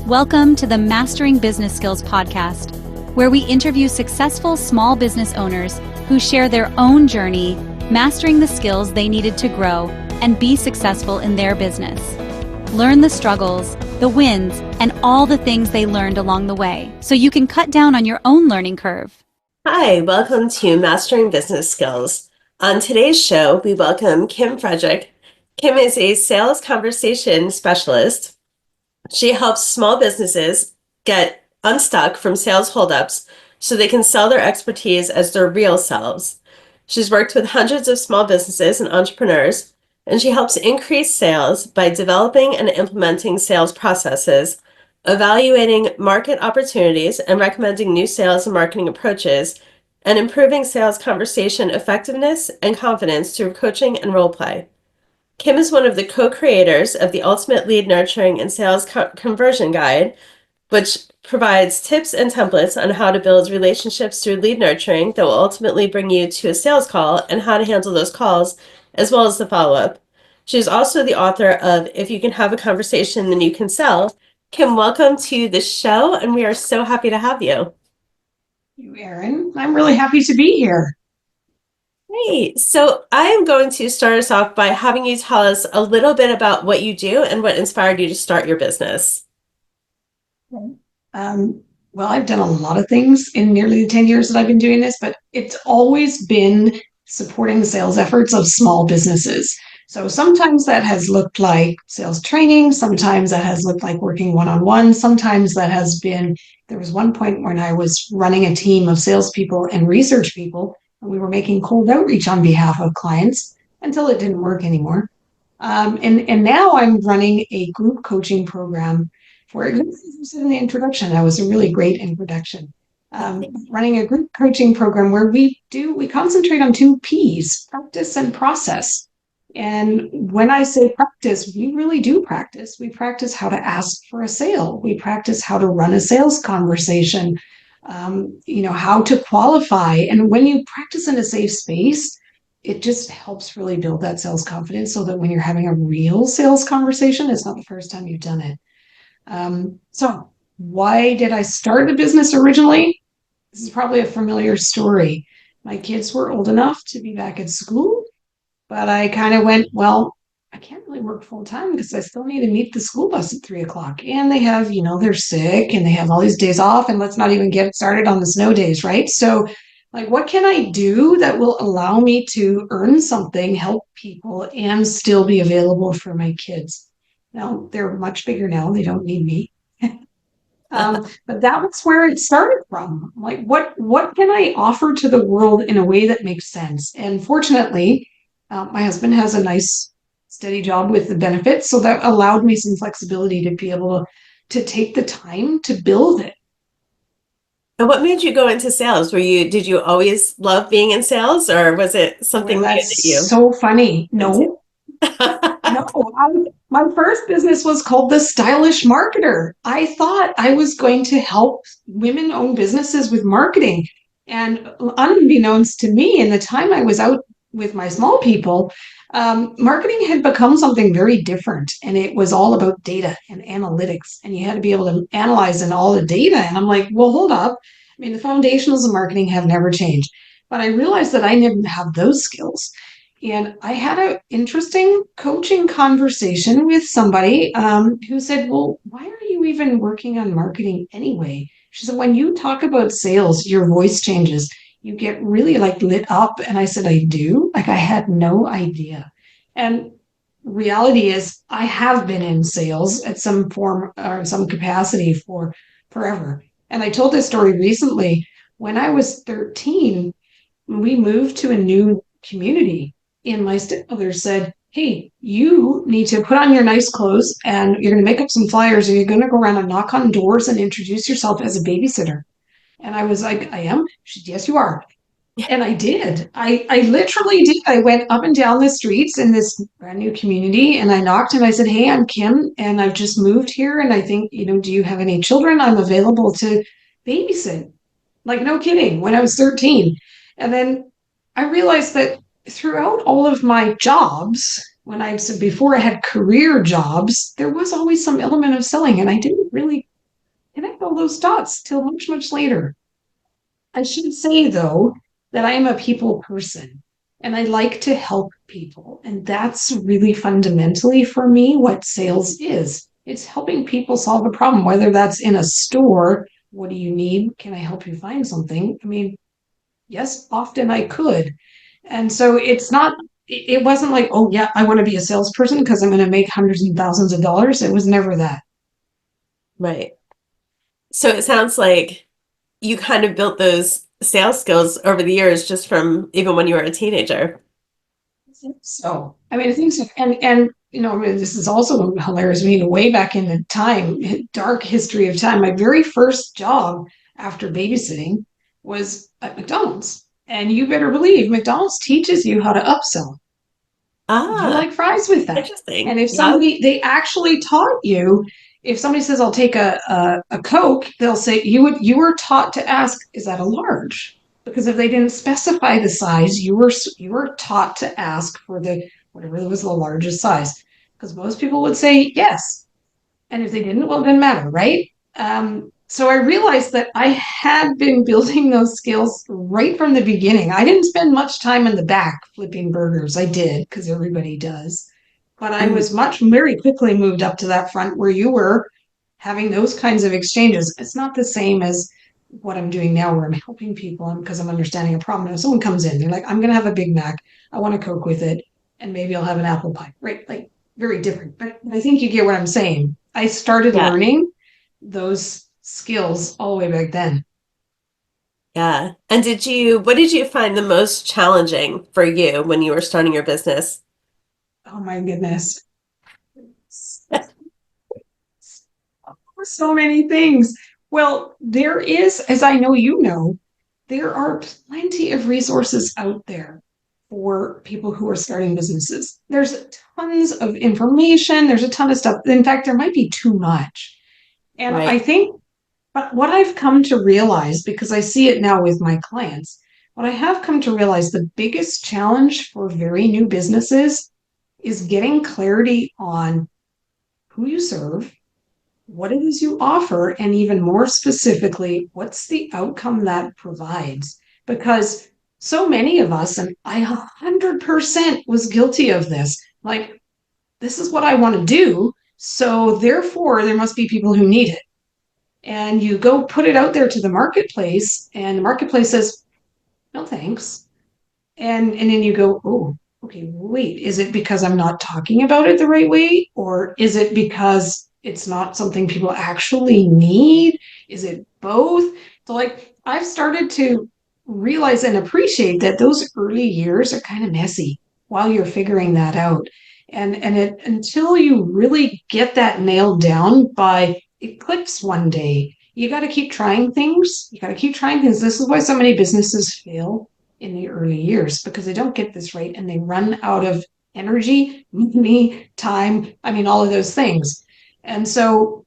Welcome to the Mastering Business Skills podcast, where we interview successful small business owners who share their own journey, mastering the skills they needed to grow and be successful in their business. Learn the struggles, the wins, and all the things they learned along the way, so you can cut down on your own learning curve. Hi, welcome to Mastering Business Skills. On today's show, we welcome Kim Fredrich. Kim is a sales conversation specialist. She helps small businesses get unstuck from sales holdups so they can sell their expertise as their real selves. She's worked with hundreds of small businesses and entrepreneurs, and she helps increase sales by developing and implementing sales processes, evaluating market opportunities and recommending new sales and marketing approaches, and improving sales conversation effectiveness and confidence through coaching and role play. Kim is one of the co-creators of the Ultimate Lead Nurturing and Sales Conversion Guide, which provides tips and templates on how to build relationships through lead nurturing that will ultimately bring you to a sales call and how to handle those calls, as well as the follow-up. She's also the author of If You Can Have a Conversation, Then You Can Sell. Kim, welcome to the show, and we are so happy to have you. You, Erin. I'm really happy to be here. Great. So I am going to start us off by having you tell us a little bit about what you do and what inspired you to start your business. Well, I've done a lot of things in nearly the 10 years that I've been doing this, but it's always been supporting the sales efforts of small businesses. So sometimes that has looked like sales training. Sometimes that has looked like working one-on-one. Sometimes that has been, there was one point when I was running a team of salespeople and research people, and we were making cold outreach on behalf of clients until it didn't work anymore. And now I'm running a group coaching program for, as you said in the introduction, that was a really great introduction. Running a group coaching program where we concentrate on 2 P's, practice and process. And when I say practice, we really do practice. We practice how to ask for a sale. We practice how to run a sales conversation, how to qualify. And when you practice in a safe space, it just helps really build that sales confidence so that when you're having a real sales conversation, it's not the first time you've done it. So why did I start the business originally? This is probably a familiar story. My kids were old enough to be back at school, but I kind of went, well, I can't really work full time because I still need to meet the school bus at 3:00. And they have, they're sick and they have all these days off, and let's not even get started on the snow days, right? So what can I do that will allow me to earn something, help people, and still be available for my kids? Now, they're much bigger now. They don't need me. But that was where it started from. What can I offer to the world in a way that makes sense? And fortunately, my husband has a nice, steady job with the benefits. So that allowed me some flexibility to be able to take the time to build it. And what made you go into sales? Did you always love being in sales, or was it something new that you? So funny. No. My first business was called The Stylish Marketer. I thought I was going to help women-owned businesses with marketing. And unbeknownst to me, in the time I was out with my small people, marketing had become something very different. And it was all about data and analytics. And you had to be able to analyze in all the data. And I'm like, well, hold up. I mean, the foundationals of marketing have never changed. But I realized that I didn't have those skills. And I had an interesting coaching conversation with somebody who said, well, why are you even working on marketing anyway? She said, when you talk about sales, your voice changes. You get really lit up. And I said, I do? I had no idea. And reality is I have been in sales at some form or some capacity for forever. And I told this story recently. When I was 13, we moved to a new community. And my stepmother said, hey, you need to put on your nice clothes and you're going to make up some flyers and you're going to go around and knock on doors and introduce yourself as a babysitter. And I was like, I am? She said, yes, you are. And I did. I literally did. I went up and down the streets in this brand new community and I knocked and I said, hey, I'm Kim and I've just moved here. And I think, do you have any children? I'm available to babysit. No kidding, when I was 13. And then I realized that throughout all of my jobs, before I had career jobs, there was always some element of selling, and I didn't really connect all those dots till much, much later. I should say, though, that I am a people person and I like to help people. And that's really fundamentally for me what sales is. It's helping people solve a problem, whether that's in a store. What do you need? Can I help you find something? I mean, yes, often I could. And so it wasn't like, oh, yeah, I want to be a salesperson because I'm going to make hundreds and thousands of dollars. It was never that. Right. So it sounds like you kind of built those sales skills over the years just from even when you were a teenager. So, I mean, I think so. And I mean, this is also hilarious. I mean, way back in the time, dark history of time, my very first job after babysitting was at McDonald's. And you better believe McDonald's teaches you how to upsell. Would you Ah, like fries with that? interesting. And if Yeah. they actually taught you, if somebody says, I'll take a Coke, they'll say, you were taught to ask, is that a large? Because if they didn't specify the size, you were taught to ask for the whatever was the largest size. Because most people would say yes. And if they didn't, well, it didn't matter, right? So I realized that I had been building those skills right from the beginning. I didn't spend much time in the back flipping burgers. I did because everybody does. But I Mhm. was very quickly moved up to that front where you were having those kinds of exchanges. It's not the same as what I'm doing now where I'm helping people because I'm understanding a problem. If someone comes in, they're like, I'm going to have a Big Mac. I want a Coke with it. And maybe I'll have an apple pie, right? Like very different. But I think you get what I'm saying. I started Yeah. learning those skills all the way back then. Yeah. And what did you find the most challenging for you when you were starting your business? Oh my goodness. So many things. Well, there is, as I know you know, there are plenty of resources out there for people who are starting businesses. There's tons of information, there's a ton of stuff. In fact, there might be too much. And I Right. think but what I've come to realize, because I see it now with my clients, what I have come to realize the biggest challenge for very new businesses is getting clarity on who you serve, what it is you offer, and even more specifically, what's the outcome that provides. Because so many of us, and I 100% was guilty of this, like, this is what I want to do. So therefore, there must be people who need it. And you go put it out there to the marketplace, and the marketplace says, no thanks. And then you go, oh, okay, wait, is it because I'm not talking about it the right way? Or is it because it's not something people actually need? Is it both? So like I've started to realize and appreciate that those early years are kind of messy while you're figuring that out. And it until you really get that nailed down by it clicks one day. You got to keep trying things. You got to keep trying things. This is why so many businesses fail in the early years because they don't get this right and they run out of energy, money, time. I mean, all of those things. And so,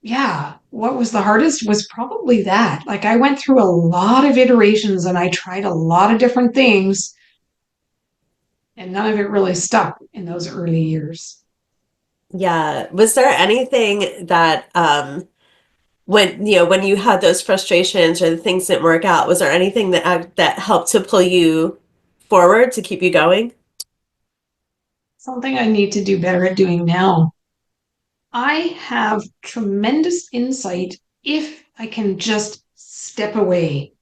yeah, what was the hardest was probably that. Like, I went through a lot of iterations and I tried a lot of different things, and none of it really stuck in those early years. Yeah. Was there anything that when you had those frustrations or the things didn't work out, was there anything that helped to pull you forward to keep you going? Something I need to do better at doing now. I have tremendous insight if I can just step away.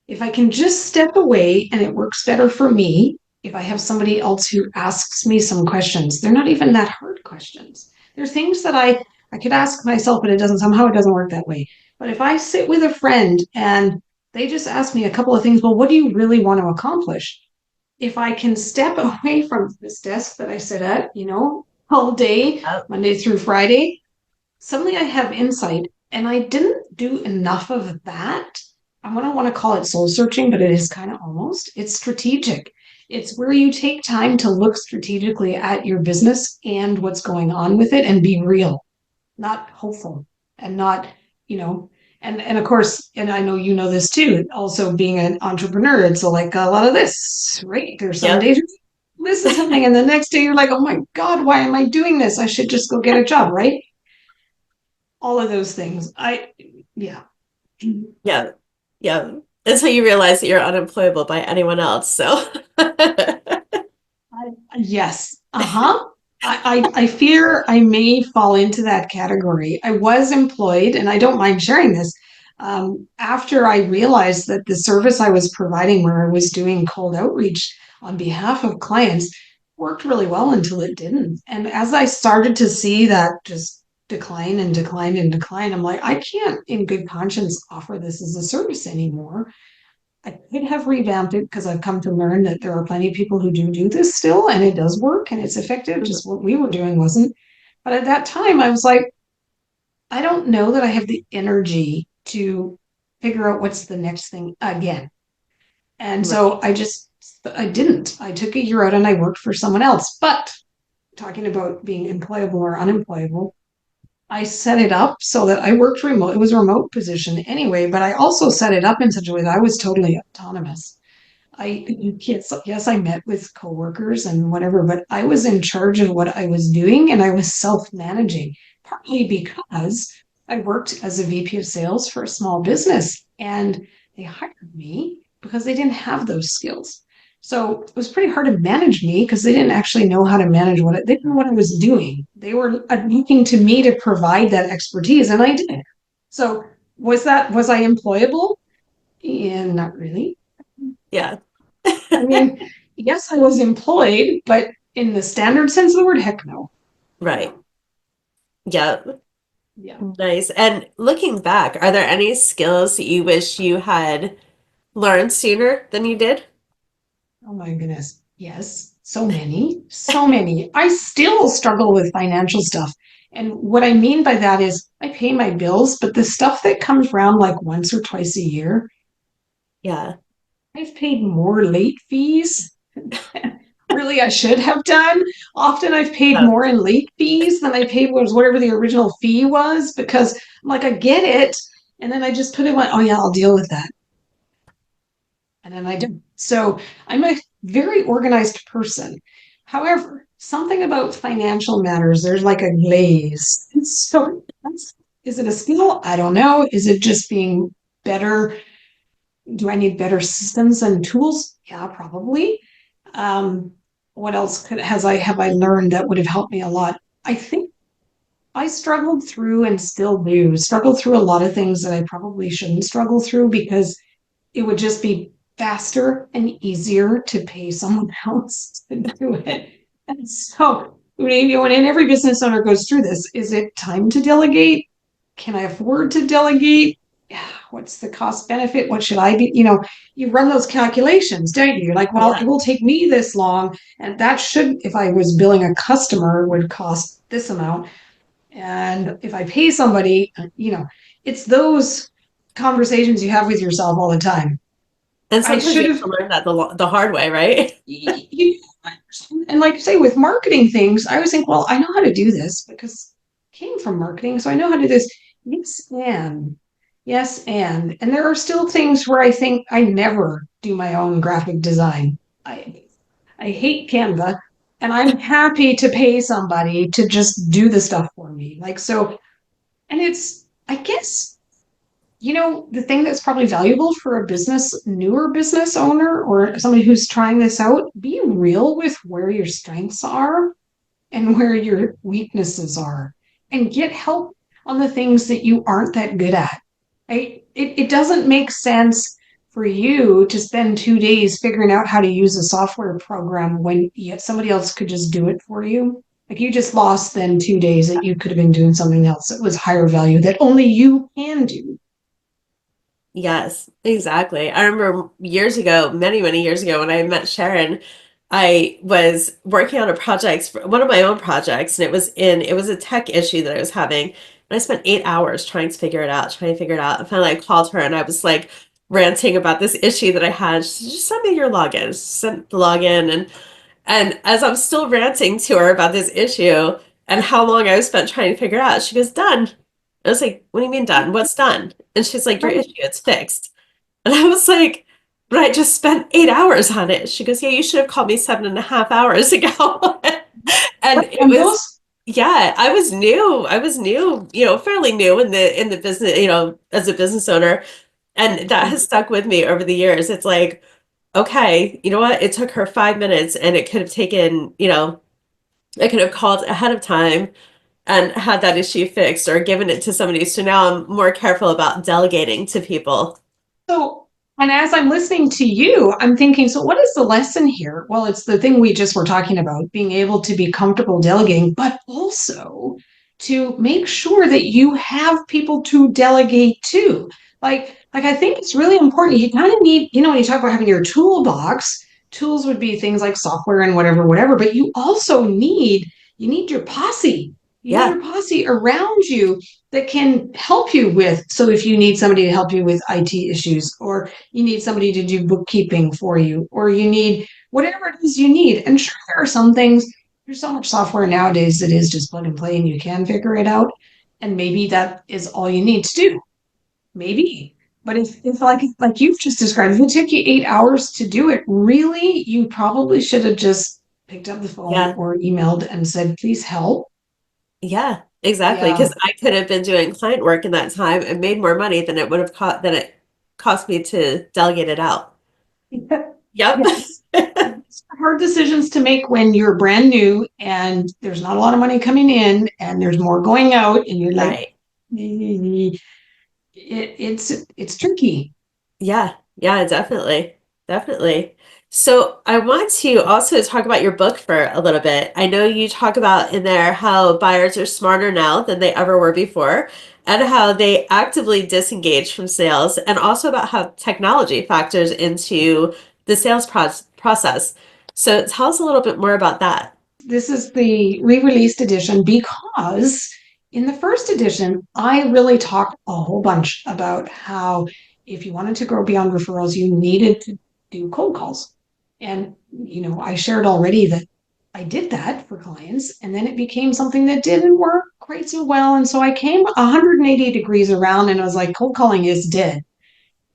If I can just step away and it works better for me, if I have somebody else who asks me some questions, they're not even that hard questions. They're things that I could ask myself, but it doesn't work that way. But if I sit with a friend and they just ask me a couple of things, well, what do you really want to accomplish? If I can step away from this desk that I sit at, all day, Oh, Monday through Friday, suddenly I have insight. And I didn't do enough of that. I don't want to call it soul searching, but it is kind of almost. It's strategic. It's where you take time to look strategically at your business and what's going on with it and be real, not hopeful and not, you know, and of course, and I know you know this too, also being an entrepreneur, it's like a lot of this, right? There's some yep. days this is happening, and the next day you're like, oh my God, why am I doing this? I should just go get a job, right? all of those things. Yeah. Yeah. Yeah. Until you realize that you're unemployable by anyone else. So Yes. Uh-huh. I fear I may fall into that category. I was employed, and I don't mind sharing this. After I realized that the service I was providing, where I was doing cold outreach on behalf of clients, worked really well until it didn't. And as I started to see that just decline and decline and decline, I'm like, I can't, in good conscience, offer this as a service anymore. I could have revamped it because I've come to learn that there are plenty of people who do this still, and it does work and it's effective. Just what we were doing wasn't. But at that time, I was like, I don't know that I have the energy to figure out what's the next thing again. And so I didn't. I took a year out and I worked for someone else. But talking about being employable or unemployable, I set it up so that I worked remote. It was a remote position anyway, but I also set it up in such a way that I was totally autonomous. Yes, I met with coworkers and whatever, but I was in charge of what I was doing and I was self-managing, partly because I worked as a VP of sales for a small business and they hired me because they didn't have those skills. So it was pretty hard to manage me because they didn't actually know how to manage they didn't know what I was doing. They were looking to me to provide that expertise, and I did. So was I employable? Yeah, not really. yeah. I mean, yes, I was employed, but in the standard sense of the word, heck no. Right. Yeah. Yeah. Nice. And looking back, are there any skills that you wish you had learned sooner than you did? Oh my goodness. Yes. So many, so many. I still struggle with financial stuff. And what I mean by that is I pay my bills, but the stuff that comes around like once or twice a year, Yeah. I've paid more late fees. Really, I should have done. Often I've paid Oh, more in late fees than I paid was whatever the original fee was because I'm like, I get it. And then I just put it on, oh yeah, I'll deal with that. And then I don't. So I'm a very organized person. However, something about financial matters, there's like a glaze. So is it a skill? I don't know. Is it just being better? Do I need better systems and tools? Yeah, probably. Um, what else have I learned that would have helped me a lot? I think I struggled through and still do struggle through a lot of things that I probably shouldn't struggle through because it would just be faster and easier to pay someone else to do it. And so, when every business owner goes through this, is it time to delegate? Can I afford to delegate? What's the cost benefit? What should I be? You run those calculations, don't you? You're like, well, it yeah. will take me this long. And that should, if I was billing a customer, would cost this amount. And if I pay somebody, it's those conversations you have with yourself all the time. And I sometimes should you have have, to learn that the hard way, right? and like I say, with marketing things, I always think, well, I know how to do this because I came from marketing, so I know how to do this. Yes, and there are still things where I think I never do my own graphic design. I hate Canva, and I'm happy to pay somebody to just do the stuff for me. Like so, and I guess the thing that's probably valuable for a newer business owner or somebody who's trying this out, be real with where your strengths are and where your weaknesses are and get help on the things that you aren't that good at. It doesn't make sense for you to spend 2 days figuring out how to use a software program when somebody else could just do it for you. Like you just lost then 2 days that you could have been doing something else that was higher value that only you can do. Yes, exactly. I remember years ago, many, many years ago, when I met Sharon, I was working on a project, one of my own projects, and it was a tech issue that I was having. And I spent 8 hours trying to figure it out, trying to figure it out. And finally I called her and I was like ranting about this issue that I had. She said, just send me your login. Just sent the login. And as I'm still ranting to her about this issue and how long I spent trying to figure it out, she goes, done. I was like, what do you mean done? What's done? And she's like, your Right. issue, it's fixed. And I was like, but I just spent 8 hours on it. She goes, yeah, you should have called me 7.5 hours ago. And Right. it And was, those. Yeah, I was new, fairly new in the business, as a business owner. And that has stuck with me over the years. It's like, okay, you know what? It took her 5 minutes and it could have taken, I could have called ahead of time and had that issue fixed or given it to somebody. So now I'm more careful about delegating to people. So, and as I'm listening to you, I'm thinking, so what is the lesson here? Well, it's the thing we just were talking about, being able to be comfortable delegating, but also to make sure that you have people to delegate to. Like I think it's really important. You kind of need, when you talk about having your toolbox, tools would be things like software and whatever, but you need your posse. You need Yeah, your posse around you that can help you with. So if you need somebody to help you with IT issues, or you need somebody to do bookkeeping for you, or you need whatever it is you need. And sure, there are some things, there's so much software nowadays that is just plug and play and you can figure it out. And maybe that is all you need to do. Maybe. But if like you've just described, if it took you 8 hours to do it, really, you probably should have just picked up the phone yeah, or emailed and said, please help. yeah, exactly. Yeah. Because I could have been doing client work in that time and made more money than it would have than it cost me to delegate it out. Yep. Yes. It's hard decisions to make when you're brand new and there's not a lot of money coming in and there's more going out and you're like, Right. it's tricky. Yeah, yeah, definitely. Definitely. So I want to also talk about your book for a little bit. I know you talk about in there how buyers are smarter now than they ever were before, and how they actively disengage from sales, and also about how technology factors into the sales process. So tell us a little bit more about that. This is the re-released edition because in the first edition, I really talked a whole bunch about how if you wanted to grow beyond referrals, you needed to do cold calls. And, I shared already that I did that for clients, and then it became something that didn't work quite so well. And so I came 180 degrees around and I was like, cold calling is dead.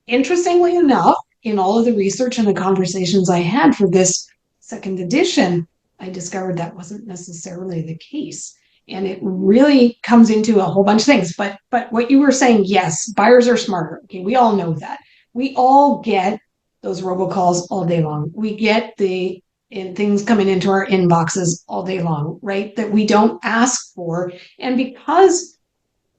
Interestingly enough, in all of the research and the conversations I had for this second edition, I discovered that wasn't necessarily the case. And it really comes into a whole bunch of things. But what you were saying, yes, buyers are smarter. Okay, we all know that. We all get those robocalls all day long. We get the things coming into our inboxes all day long, right? That we don't ask for. And because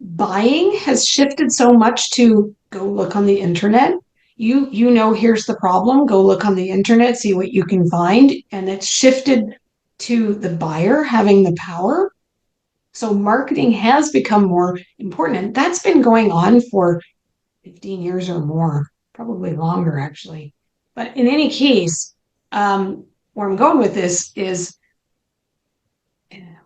buying has shifted so much to go look on the internet. Here's the problem, go look on the internet, see what you can find. And it's shifted to the buyer having the power. So marketing has become more important. And that's been going on for 15 years or more, probably longer actually. But in any case, where I'm going with this is,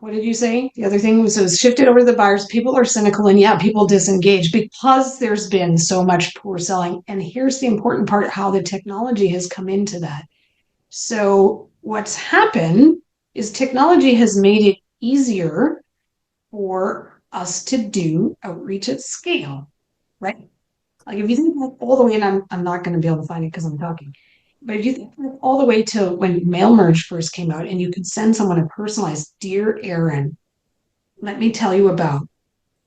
what did you say? The other thing was it was shifted over to the buyers. People are cynical and yeah, people disengage because there's been so much poor selling. And here's the important part, how the technology has come into that. So what's happened is technology has made it easier for us to do outreach at scale, right? Like if you think like all the way, and I'm not going to be able to find it because I'm talking, but if you think like all the way to when mail merge first came out and you could send someone a personalized, dear Erin, let me tell you about,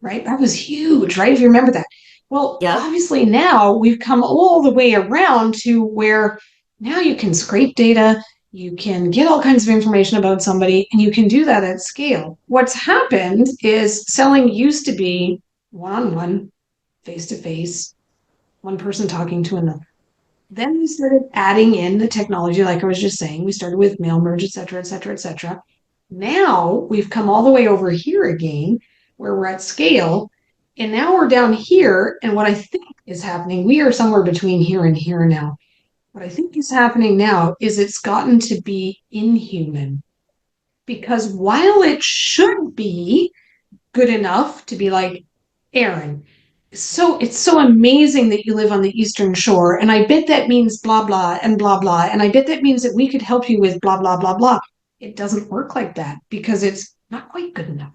right? That was huge, right? If you remember that. Well, Yep. obviously now we've come all the way around to where now you can scrape data, you can get all kinds of information about somebody, and you can do that at scale. What's happened is selling used to be one on one, face to face, one person talking to another. Then we started adding in the technology, like I was just saying. We started with mail merge, et cetera, et cetera, et cetera. Now we've come all the way over here again, where we're at scale. And now we're down here. And what I think is happening, we are somewhere between here and here now. What I think is happening now is it's gotten to be inhuman. Because while it should be good enough to be like, Erin, so it's so amazing that you live on the Eastern Shore. And I bet that means blah, blah, and blah, blah. And I bet that means that we could help you with blah, blah, blah, blah. It doesn't work like that because it's not quite good enough,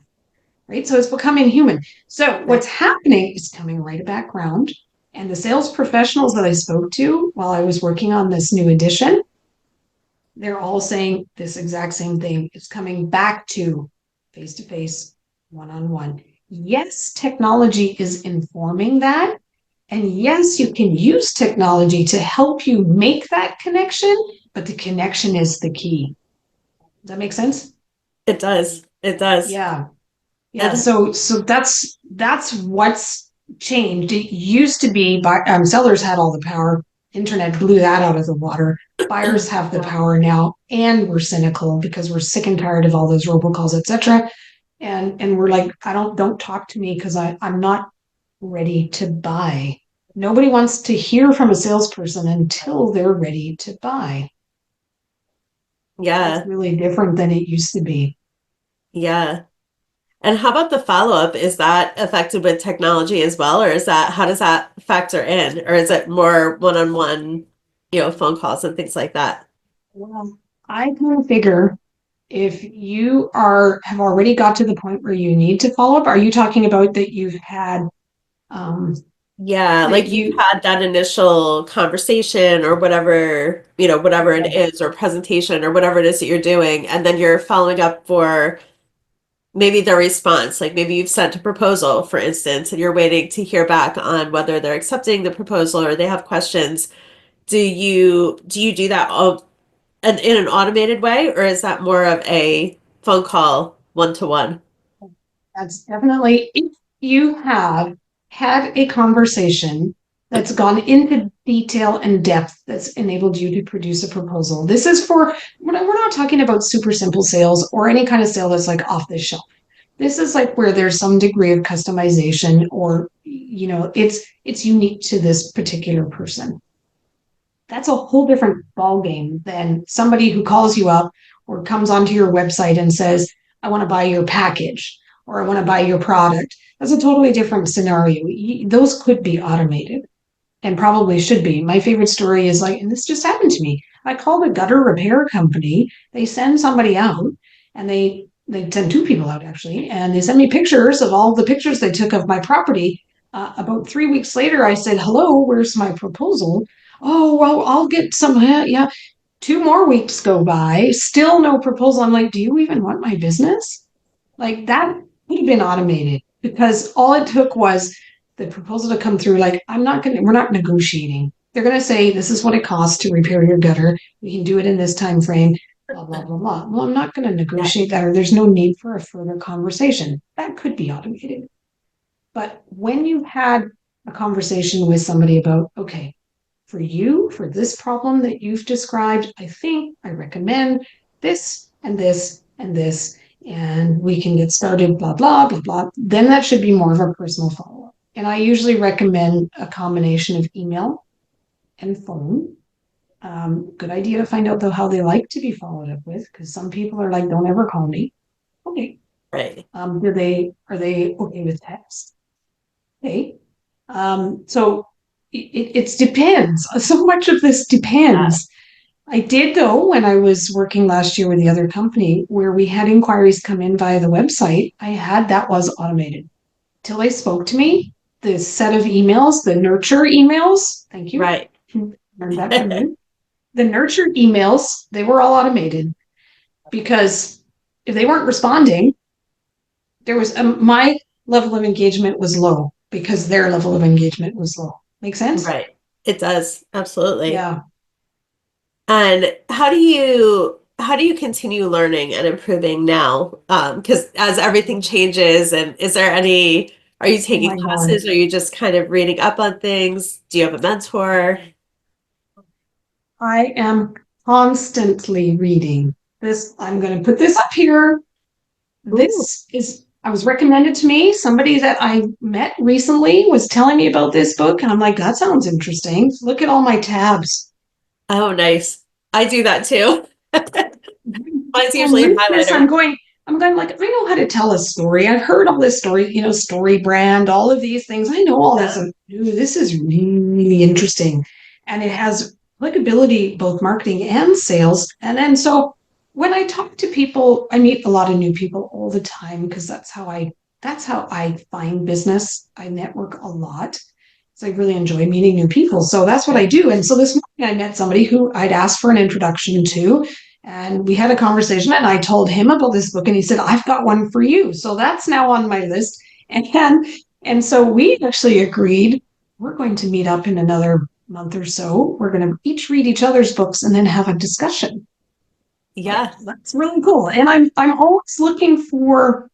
right? So it's becoming human. So Right. what's happening is coming right background. And the sales professionals that I spoke to while I was working on this new edition, they're all saying this exact same thing. It's coming back to face-to-face, one-on-one. Yes, technology is informing that. And yes, you can use technology to help you make that connection, but the connection is the key. Does that make sense? It does. It does. Yeah. Yeah. And So that's what's changed. It used to be sellers had all the power. Internet blew that out of the water. Buyers have the power now, and we're cynical because we're sick and tired of all those robocalls, etc. And we're like, don't talk to me because I'm not ready to buy. Nobody wants to hear from a salesperson until they're ready to buy. yeah, That's really different than it used to be. yeah. And how about the follow-up? Is that affected with technology as well, or how does that factor in? Or is it more one-on-one, phone calls and things like that? Well, I kind of figure if you have already got to the point where you need to follow up, are you talking about that you've had um Yeah, that like you've you had that initial conversation or whatever, whatever it okay. is, or presentation or whatever it is that you're doing, and then you're following up for maybe their response. Like maybe you've sent a proposal, for instance, and you're waiting to hear back on whether they're accepting the proposal or they have questions. Do you do that all in an automated way, or is that more of a phone call one to one? That's definitely if you have had a conversation that's gone into detail and depth that's enabled you to produce a proposal. This is we're not talking about super simple sales or any kind of sale that's like off the shelf. This is like where there's some degree of customization or it's unique to this particular person. That's a whole different ballgame than somebody who calls you up or comes onto your website and says, I want to buy your package or I want to buy your product. That's a totally different scenario. Those could be automated and probably should be. My favorite story is and this just happened to me. I called a gutter repair company. They send somebody out and they send two people out actually, and they send me pictures of all the pictures they took of my property. About 3 weeks later, I said, hello, where's my proposal? Oh, well, I'll get some. Yeah. 2 more weeks go by, still no proposal. I'm like, do you even want my business? Like that would have been automated because all it took was the proposal to come through. Like, we're not negotiating. They're going to say, this is what it costs to repair your gutter. We can do it in this time frame, blah, blah, blah, blah. Well, I'm not going to Yeah. negotiate that, or there's no need for a further conversation. That could be automated. But when you've had a conversation with somebody about, okay, for this problem that you've described, I recommend this and this and this, and we can get started, blah, blah, blah, blah. Then that should be more of a personal follow-up. And I usually recommend a combination of email and phone. Good idea to find out though how they like to be followed up with, because some people are like, don't ever call me. Okay. Right. Are they okay with text? Okay. So it depends. So much of this Yeah. depends. I did though, when I was working last year with the other company where we had inquiries come in via the website, that was automated. Till they spoke to me, the set of emails, the nurture emails, thank you. Right. Learned that from you. The nurture emails, they were all automated because if they weren't responding, there was my level of engagement was low because their level of engagement was low. Make sense? Right. It does. Absolutely. Yeah. And how do you continue learning and improving now? Because as everything changes, and are you Oh taking my God. classes? Are you just kind of reading up on things? Do you have a mentor? I am constantly reading this. I'm going to put this up here. Ooh. I was recommended to me. Somebody that I met recently was telling me about this book, and I'm like, that sounds interesting. Look at all my tabs. Oh, nice. I do that too. Mine's And usually a with this, highlighter. I'm going like, I know how to tell a story. I've heard all this story, story brand, all of these things. I know all this. Yeah. And, ooh, this is really interesting. And it has applicability, both marketing and sales. And then so when I talk to people, I meet a lot of new people all the time because that's how I find business. I network a lot. So I really enjoy meeting new people. So that's what I do. And so this morning I met somebody who I'd asked for an introduction to, And we had a conversation, and I told him about this book, and he said, I've got one for you. So that's now on my list. And so we actually agreed we're going to meet up in another month or so. We're going to each read each other's books and then have a discussion. Yeah. That's really cool. And I'm always looking for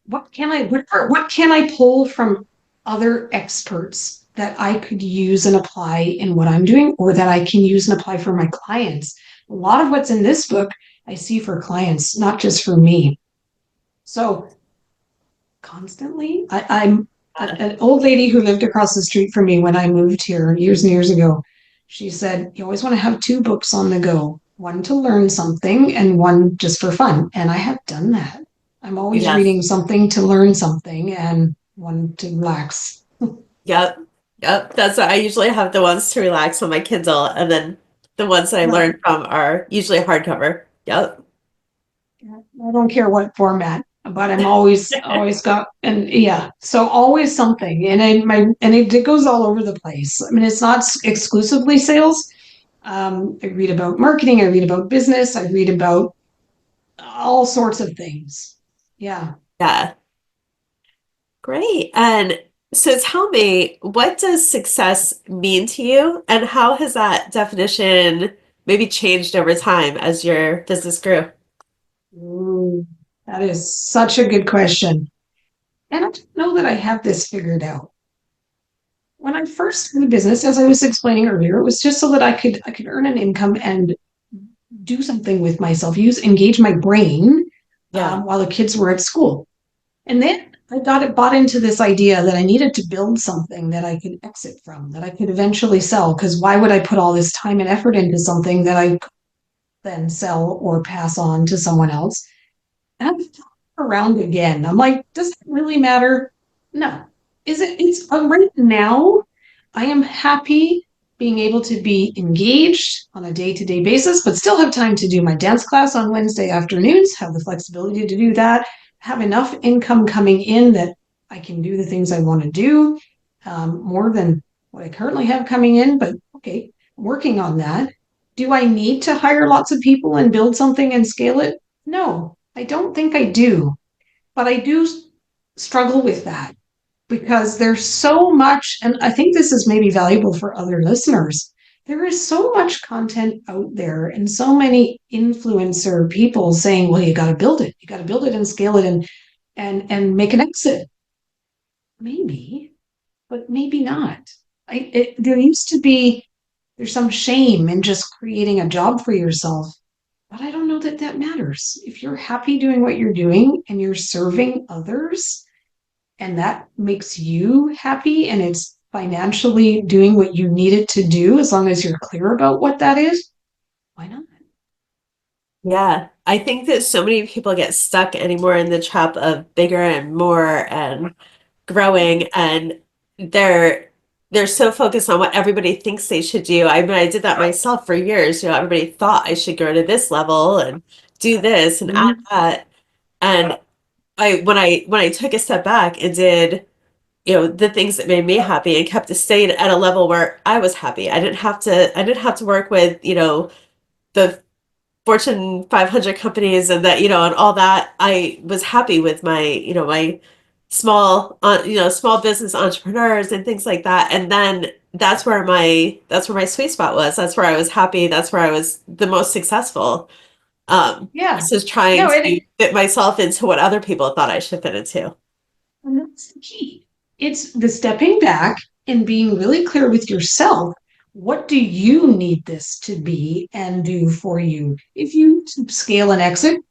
what can I pull from other experts that I could use and apply in what I'm doing, or that I can use and apply for my clients. A lot of what's in this book I see for clients, not just for me. So constantly, I'm an old lady who lived across the street from me when I moved here years and years ago. She said, you always want to have two books on the go, one to learn something and one just for fun. And I have done that. I'm always Yes. reading something to learn something and one to relax. Yep. Yep. That's what I usually have, the ones to relax on my Kindle, and then the ones that I Yeah. learned from are usually hardcover. Yep. I don't care what format, but I'm always got, and yeah, so always something. And it goes all over the place. I mean, it's not exclusively sales. I read about marketing, I read about business, I read about all sorts of things. Yeah. Yeah. Great. And so tell me, what does success mean to you, and how has that definition maybe changed over time as your business grew? Ooh, that is such a good question. And I don't know that I have this figured out. When I first started business, as I was explaining earlier, it was just so that I could earn an income and do something with myself, engage my brain Yeah. while the kids were at school. And then I got it bought into this idea that I needed to build something that I could exit from, that I could eventually sell. Because why would I put all this time and effort into something that I could then sell or pass on to someone else? And I'm around again. I'm like, does it really matter? No. Is it? It's right now. I am happy being able to be engaged on a day-to-day basis, but still have time to do my dance class on Wednesday afternoons, have the flexibility to do that, have enough income coming in that I can do the things I want to do, more than what I currently have coming in. But okay, working on that. Do I need to hire lots of people and build something and scale it? No, I don't think I do. But I do struggle with that because there's so much, and I think this is maybe valuable for other listeners. There is so much content out there and so many influencer people saying, well, you got to build it. You got to build it and scale it and make an exit. Maybe, but maybe not. There used to be, there's some shame in just creating a job for yourself. But I don't know that that matters. If you're happy doing what you're doing and you're serving others, and that makes you happy and it's financially doing what you need it to do, as long as you're clear about what that is, why not? Yeah. I think that so many people get stuck anymore in the trap of bigger and more and growing, and they're so focused on what everybody thinks they should do. I mean, I did that myself for years. Everybody thought I should go to this level and do this and add Mhm. that. And when I took a step back and did, the things that made me happy and kept to stay at a level where I was happy. I didn't have to work with, the Fortune 500 companies and that, and all that. I was happy with my small business entrepreneurs and things like that. And then that's where my sweet spot was. That's where I was happy. That's where I was the most successful. Yeah. Versus trying No, to fit myself into what other people thought I should fit into. and that's the key. It's the stepping back and being really clear with yourself. What do you need this to be and do for you? If you scale and exit,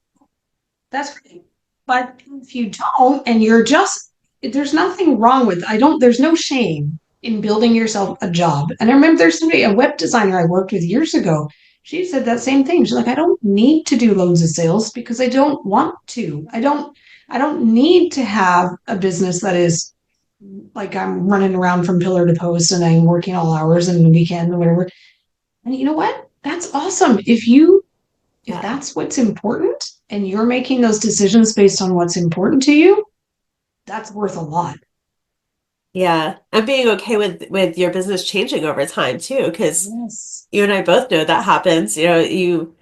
that's great. But if you don't, and you're just, there's nothing wrong with, there's no shame in building yourself a job. And I remember there's somebody, a web designer I worked with years ago. She said that same thing. She's like, I don't need to do loads of sales because I don't want to. I don't need to have a business that is like I'm running around from pillar to post and I'm working all hours and the weekend or whatever. And you know what? That's awesome. If Yeah. that's what's important and you're making those decisions based on what's important to you, that's worth a lot. Yeah. And being okay with your business changing over time too, because Yes. you and I both know that happens. You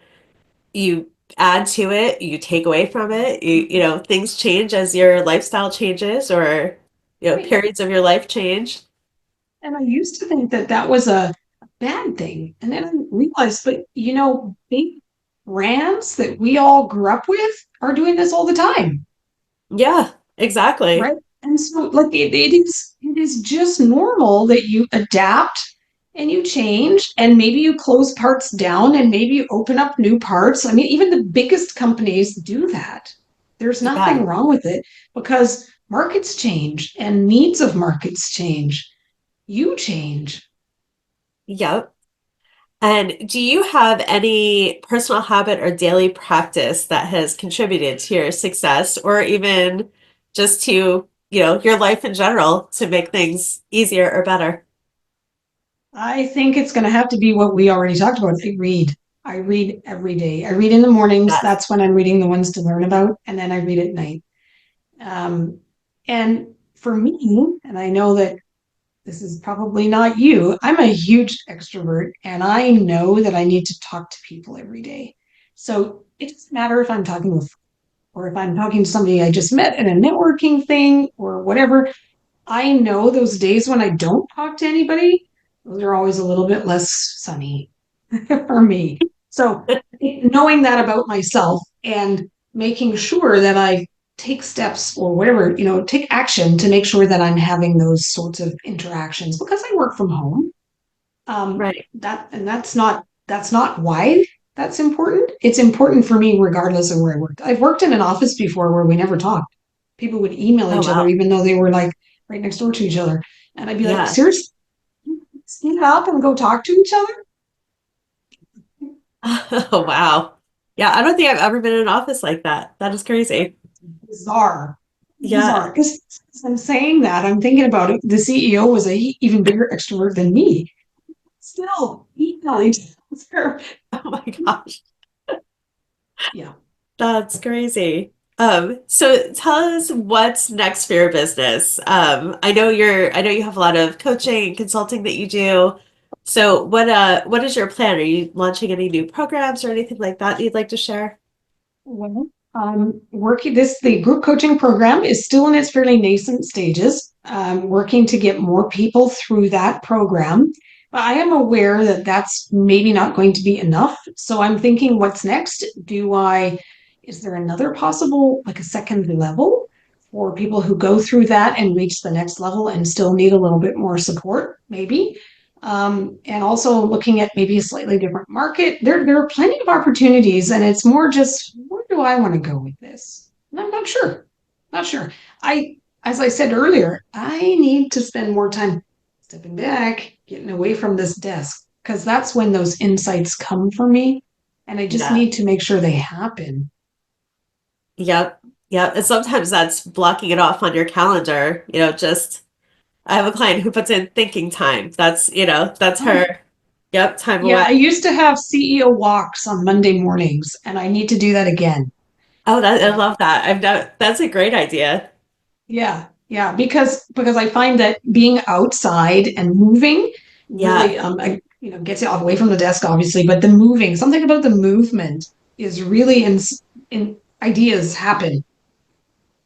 you add to it, you take away from it. Things change as your lifestyle changes or, Right. periods of your life change. And I used to think that that was a bad thing. And then I realized, but big brands that we all grew up with are doing this all the time, Yeah, exactly. right? And so like it is just normal that you adapt and you change and maybe you close parts down and maybe you open up new parts. I mean, even the biggest companies do that. There's Yeah. nothing wrong with it because markets change and needs of markets change. You change. Yep. And do you have any personal habit or daily practice that has contributed to your success or even just to, your life in general to make things easier or better? I think it's going to have to be what we already talked about. I read. I read every day. I read in the mornings. Yes. That's when I'm reading the ones to learn about. And then I read at night. Um, and for me, and I know that this is probably not you, I'm a huge extrovert and I know that I need to talk to people every day. So it doesn't matter if I'm talking with or if I'm talking to somebody I just met at a networking thing or whatever. I know those days when I don't talk to anybody, those are always a little bit less sunny for me. So knowing that about myself and making sure that I take steps or whatever, take action to make sure that I'm having those sorts of interactions because I work from home. Right. That's not why that's important. It's important for me regardless of where I worked. I've worked in an office before where we never talked. People would email Oh, each other wow. even though they were like right next door to each other. And I'd be like, Yeah. seriously, stand up and go talk to each other? Oh, wow. Yeah, I don't think I've ever been in an office like that. That is crazy. Bizarre. Yeah. Bizarre. Because I'm saying that, I'm thinking about it. The CEO was a even bigger extrovert than me. Still, email each other. Oh my gosh. Yeah. That's crazy. So tell us what's next for your business. I know you have a lot of coaching and consulting that you do. So what is your plan? Are you launching any new programs or anything like that you'd like to share? Well, the group coaching program is still in its fairly nascent stages. Working to get more people through that program. But I am aware that that's maybe not going to be enough. So I'm thinking, what's next? Is there another possible, like a second level for people who go through that and reach the next level and still need a little bit more support, maybe? And also looking at maybe a slightly different market. There are plenty of opportunities, and it's more just where do I want to go with this? And I'm not sure. Not sure. As I said earlier, I need to spend more time stepping back, getting away from this desk, because that's when those insights come for me. And I just Yeah. need to make sure they happen. Yep. Yep. And sometimes that's blocking it off on your calendar, just I have a client who puts in thinking time. That's Oh, her. Yep, time yeah, away. I used to have CEO walks on Monday mornings, and I need to do that again. Oh, I Yeah. love that. That's a great idea. Yeah, yeah, because I find that being outside and moving Yeah. really gets you away from the desk, obviously, but the moving, something about the movement is really in ideas happen.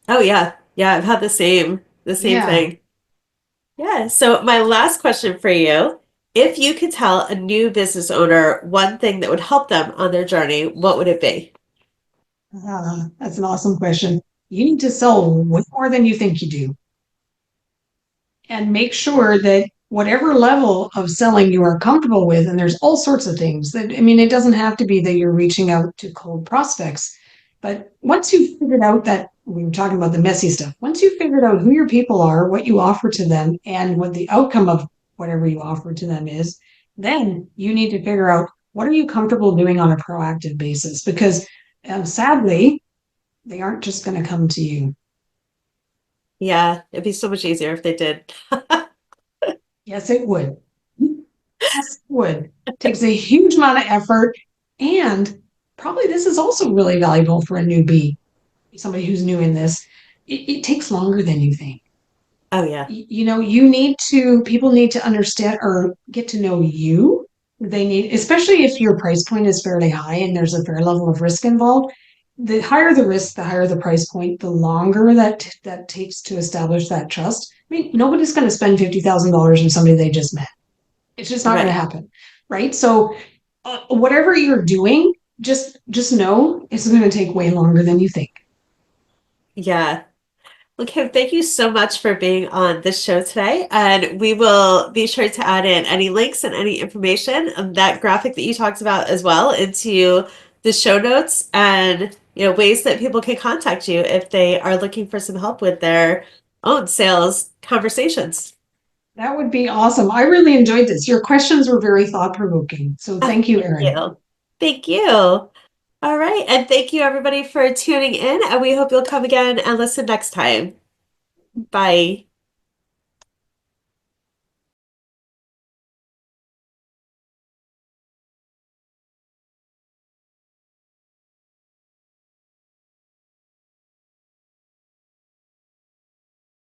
Oh yeah. Yeah, I've had the same Yeah. thing. Yeah. So my last question for you, if you could tell a new business owner one thing that would help them on their journey, what would it be? That's an awesome question. You need to sell way more than you think you do. And make sure that whatever level of selling you are comfortable with, and there's all sorts of things that, I mean, it doesn't have to be that you're reaching out to cold prospects, but once you've figured out that we were talking about the messy stuff, once you've figured out who your people are, what you offer to them, and what the outcome of whatever you offer to them is, then you need to figure out what are you comfortable doing on a proactive basis because sadly, they aren't just going to come to you. Yeah, it'd be so much easier if they did. Yes, it would. Yes, it would. Takes a huge amount of effort. And probably this is also really valuable for a newbie, somebody who's new in this. It takes longer than you think. Oh yeah. People need to understand or get to know you. they need, especially if your price point is fairly high and there's a fair level of risk involved. The higher the risk, the higher the price point, the longer that takes to establish that trust. I mean, nobody's going to spend $50,000 on somebody they just met. It's just not going to Right. happen, right? So, whatever you're doing, just know it's going to take way longer than you think. Yeah. Well, Kim, thank you so much for being on this show today. And we will be sure to add in any links and any information on that graphic that you talked about as well into the show notes and ways that people can contact you if they are looking for some help with their own sales conversations. That would be awesome. I really enjoyed this. Your questions were very thought provoking. So, Ah, thank you, thank Erin. you. Thank you. All right. And thank you everybody for tuning in. And we hope you'll come again and listen next time. Bye.